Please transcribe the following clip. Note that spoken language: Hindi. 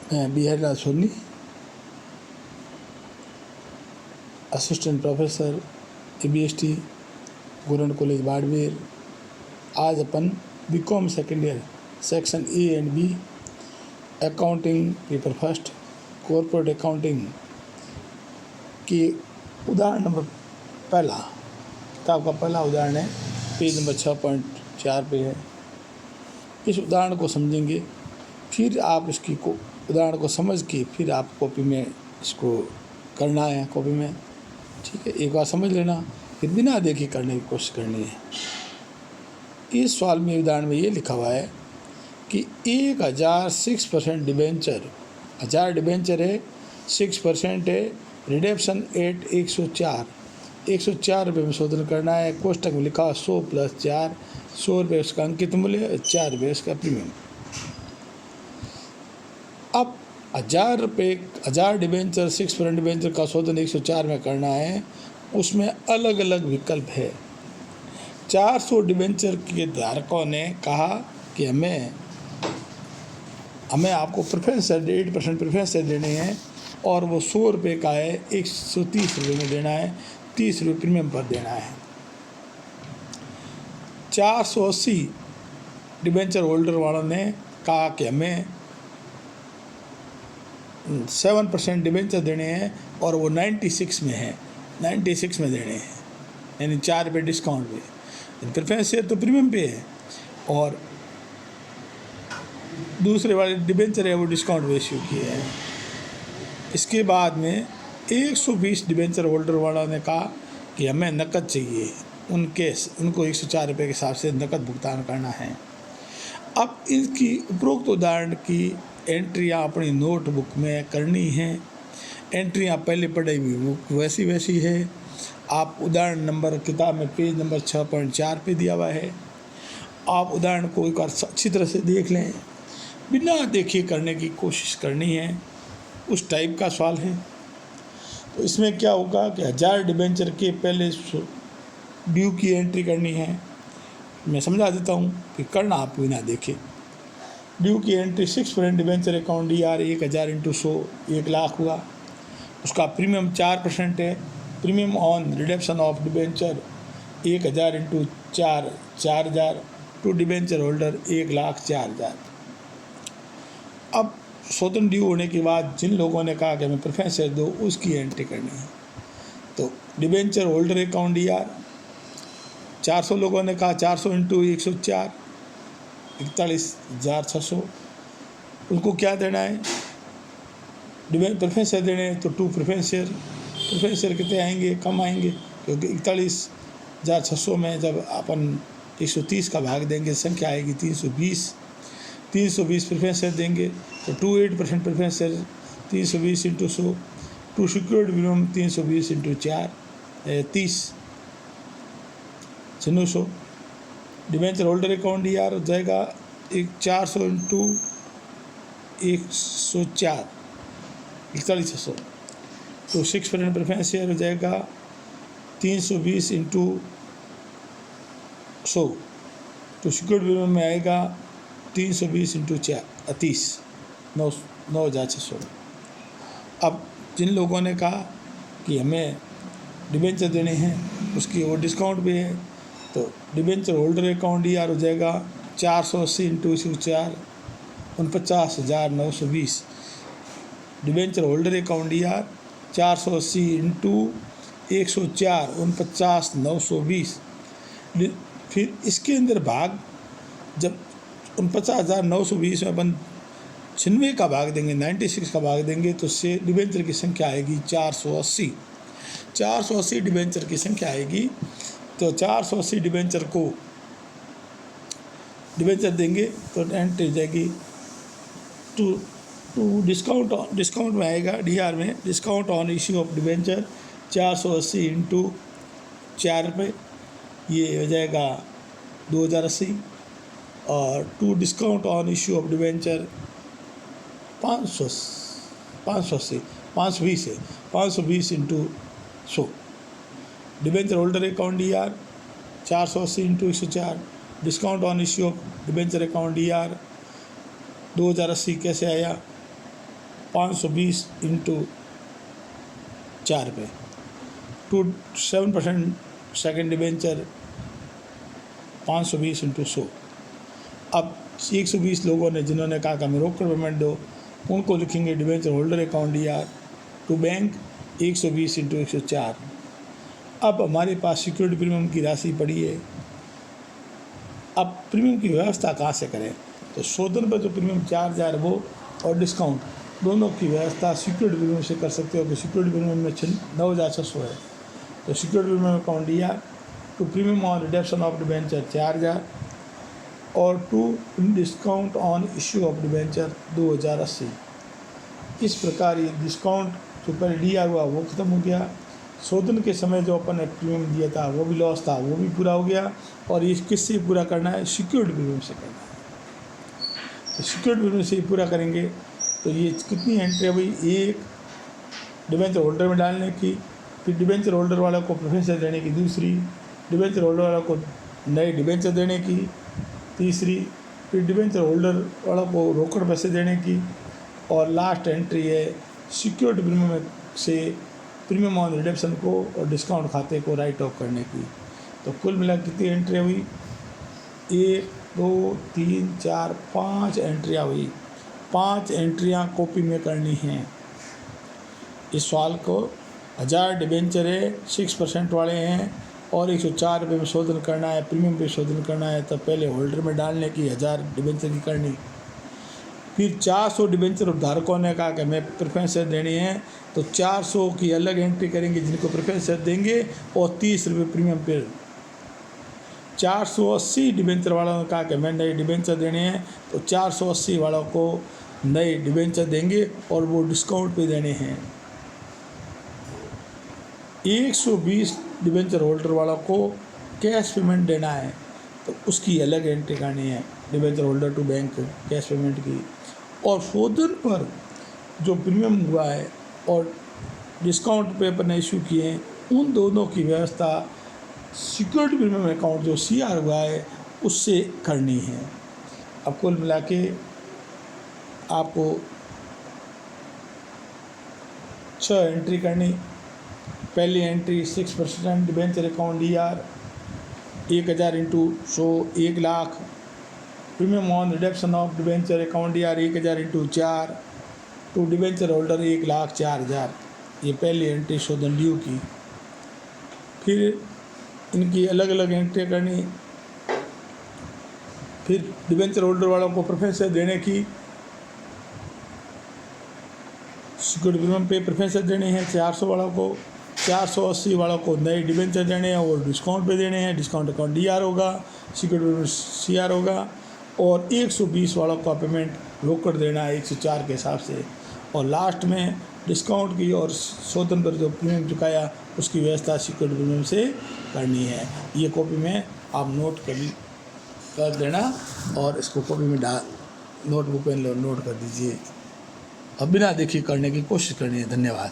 मैं Bihari Lal Soni, assistant professor ABST government college Barmer. आज अपन BCom second year section A and B accounting paper first corporate accounting की उदाहरण नंबर पहला, किताब का पहला उदाहरण है, पेज नंबर 6.4 पे है। इस उदाहरण को समझेंगे, फिर आप इसकी उदाहरण को समझ के फिर आप कॉपी में इसको करना है कॉपी में, ठीक है। एक बार समझ लेना, फिर बिना देखे करने की कोशिश करनी है। इस सवाल में उदाहरण में ये लिखा हुआ है कि 1000 6% डिबेंचर, 1000 डिबेंचर है, 6% है, रिडेप्शन एट 104 रुपये में शोधन करना है। कोष्टक में लिखा 100 + 4, 100 रुपये उसका अंकित मूल्य, 4 रुपये उसका प्रीमियम। अब 1000 डिबेंचर 6% डिबेंचर का शोधन 104 में करना है। उसमें अलग अलग विकल्प है। 400 डिबेंचर के धारकों ने कहा कि हमें आपको प्रेफरेंस 8% प्रेफरेंस देने हैं और वो 100 रुपये का है, 130 रुपये में देना है, 30 रुपये प्रीमियम पर देना है। 480 डिबेंचर होल्डर वालों ने कहा कि हमें 7% डिबेंचर देने हैं और वो 96 में है, 96 में देने हैं, यानी 4 रुपये डिस्काउंट पे। प्रेफरेंस शेयर तो प्रीमियम पे है और दूसरे वाले डिबेंचर है वो डिस्काउंट पे इश्यू किए हैं। इसके बाद में 120 डिबेंचर होल्डर वालों ने कहा कि हमें नकद चाहिए, उनको 104 रुपये के हिसाब से नकद भुगतान करना है। अब इसकी उपरोक्त उदाहरण की एंट्रियाँ अपनी नोटबुक में करनी हैं। एंट्रियाँ पहले पढ़ी हुई बुक वैसी है। आप उदाहरण नंबर किताब में पेज नंबर 6.4 पे दिया हुआ है। आप उदाहरण को एक बार अच्छी तरह से देख लें, बिना देखे करने की कोशिश करनी है, उस टाइप का सवाल है। तो इसमें क्या होगा कि 1000 डिबेंचर के पहले ड्यू की एंट्री करनी है। मैं समझा देता हूँ कि करना आप बिना देखे। ड्यू की entry 6% debenture account DR 1000 × 100 1 lakh हुआ। उसका प्रीमियम 4% है। Premium on redemption of debenture 1000 × 4 4000 to debenture holder 1,04,000। अब शोधन ड्यू होने के बाद जिन लोगों ने कहा कि हमें प्रेफरेंस शेयर दो, उसकी एंट्री करनी है। तो डिबेंचर होल्डर अकाउंट DR 400 लोगों ने कहा 400 × 104 41,600। उनको क्या देना है, प्रेफरेंस शेयर देने हैं तो 2 प्रेफरेंस शेयर कितने आएंगे, कम आएंगे, क्योंकि 41,600 में जब अपन 130 का भाग देंगे संख्या आएगी 320 प्रेफरेंस शेयर देंगे तो 28% preference share 320 × 100 to secured minimum 320 × 4 30 900। Debenture holder account DR हो जाएगा 400 × 104 41,600। तो 6% प्रेफरेंस शेयर हो जाएगा 320 × 100 तो सिक्योर्ड मिनिमम में आएगा 320 × 4 30 9,600। अब जिन लोगों ने कहा कि हमें डिबेंचर देने हैं उसकी वो डिस्काउंट पे है, तो डिबेंचर होल्डर अकाउंट DR हो जाएगा 480 × 104 49,920। Debenture holder account DR 480 × 104 49,920। फिर इसके अंदर भाग जब 49,920 में अपन 96 का भाग देंगे, 96 का भाग देंगे तो से डिबेंचर की संख्या आएगी 480 डिबेंचर की संख्या आएगी। तो 480 डिबेंचर को डिबेंचर देंगे तो एंट्री जाएगी टू डिस्काउंट में आएगा DR में discount on issue of debenture 480 × 4 रुपये, ये हो जाएगा 2080। और to discount on issue of debenture 520 है 520 × 100। Debenture holder account DR 480 × 104 discount on issue of debenture account DR 2080 कैसे आया 520 इंटू 4 पे, 7% सेकेंड डिबेंचर 520 इंटू 100। अब 120 लोगों ने जिन्होंने कहा कि हमें रोकड़ पेमेंट दो, उनको लिखेंगे debenture holder account DR to bank 120 into 104। अब हमारे पास सिक्योरिटी प्रीमियम की राशि पड़ी है। अब प्रीमियम की व्यवस्था कहाँ से करें? तो शोधन पर जो प्रीमियम चार्ज है वो और डिस्काउंट दोनों की व्यवस्था सिक्योरिटी प्रीमियम से कर सकते हो कि सिक्योरिटी प्रीमियम में 9,600 है। तो security premium account DR to premium on reduction of debenture 4,000 और to discount on issue of debenture 2,080। इस प्रकार ये डिस्काउंट जो पहले DR हुआ वो ख़त्म हो गया। शोधन के समय जो अपन ने प्रीमियम दिया था वो भी लॉस था, वो भी पूरा हो गया। और ये किससे पूरा करना है? सिक्योरिटी प्रीमियम से करना है। तो सिक्योरिटी प्रीमियम से ही पूरा करेंगे। तो ये कितनी एंट्री हुई? एक डिबेंचर होल्डर में डालने की, फिर डिबेंचर होल्डर वाला को प्रेफरेंस देने की दूसरी, डिबेंचर होल्डर वाला को नए डिबेंचर देने की तीसरी, फिर डिबेंचर होल्डर वाला को रोकड़ पैसे देने की, और लास्ट एंट्री है सिक्योरिटी प्रीमियम से प्रीमियम ऑन रिडक्शन को और डिस्काउंट खाते को राइट ऑफ करने की। तो कुल मिला कितनी एंट्री हुई? 1 2 3 4 5 एंट्रियाँ हुई। 5 एंट्रियाँ कॉपी में करनी हैं। इस सवाल को 1000 डिबेंचर है, 6% वाले हैं और 104 रुपये में शोधन करना है, प्रीमियम पे शोधन करना है। तो पहले होल्डर में डालने की 1000 डिबेंचर की करनी, फिर 400 डिबेंचर धारकों ने कहा कि हमें प्रेफरेंस देनी है, तो 400 की अलग एंट्री करेंगे जिनको प्रेफरेंस देंगे और 30 रुपये प्रीमियम पे। 480 डिबेंचर वालों ने कहा कि हमें नए डिबेंचर देने हैं, तो 480 वालों को नए डिबेंचर देंगे और वो डिस्काउंट पे देने हैं। 120 डिबेंचर होल्डर वालों को कैश पेमेंट देना है, तो उसकी अलग एंट्री करनी है debenture holder to bank cash payment की। और शोधन पर जो प्रीमियम हुआ है और डिस्काउंट पे अपन ने इशू किए हैं, उन दोनों की व्यवस्था सिक्योरिटी प्रीमियम अकाउंट जो CR हुआ है उससे करनी है। अब कुल मिला के आपको 6 एंट्री करनी। पहली entry 6% debenture account DR 1000 into 100 1 lakh, premium on reduction of debenture account DR 1000 into 4 to debenture holder 1,04,000। ये पहली एंट्री शोधन ड्यू की। फिर इनकी अलग अलग एंट्री करनी, फिर डिबेंचर होल्डर वालों को प्रेफरेंस देने की, सिक्योरिटी प्रीमियम पे प्रेफरेंस देने हैं 400 वालों को, 480 वालों को नए डिबेंचर देने हैं और डिस्काउंट पे देने हैं। डिस्काउंट अकाउंट DR होगा, सिक्योरिटी प्रीमियम CR होगा, और 120 वालों का पेमेंट रोकड़ देना है 104 के हिसाब से। और लास्ट में डिस्काउंट की और शोधन पर जो प्रीमियम चुकाया उसकी व्यवस्था सिक्योरिटी प्रीमियम से करनी है। ये कॉपी में आप नोट कर देना और इसको कॉपी में नोटबुक में नोट कर दीजिए। अब बिना देखिए करने की कोशिश करनी है। धन्यवाद।